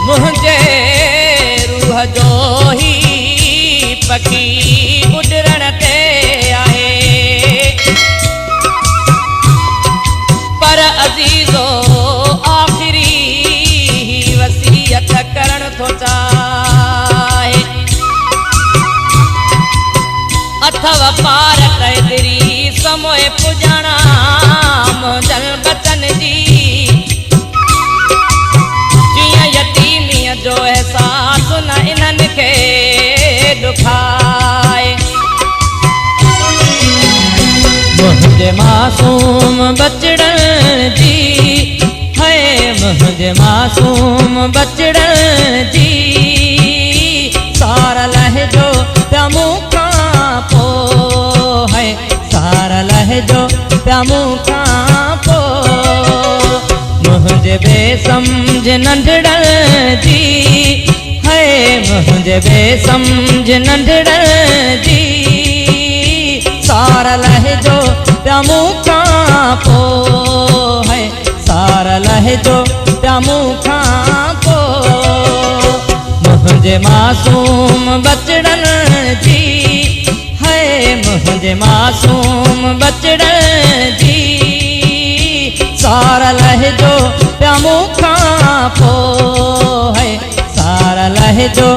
मुझे रूह जो ही पखी उडरण ते आहे पर अजीजो आखिरी वसीयत करण थो चाहे अथव पार क़दरी समोए पुजाना मुंहिंजल बचन जी जिया यतीमीअ जो एहसास न इन्हनि खे दुखाए मुंहिंजे मासूम बचड़न जी है मुंहिंजे मासूम बचड़न जी सार लहजो तमू खां पो है सार लहजो तमू खां पो मुझे बेसमझ नंढड़न जी है मुझे बेसमझ नंढड़न जी सार लहजो तमू खां पो है सार लहजो तमू खां पो मुझे मासूम बचड़न जी है मुझे मासूम बचड़न जी सार लहजो तमू खां पो है सार लहजो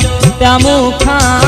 तमू खां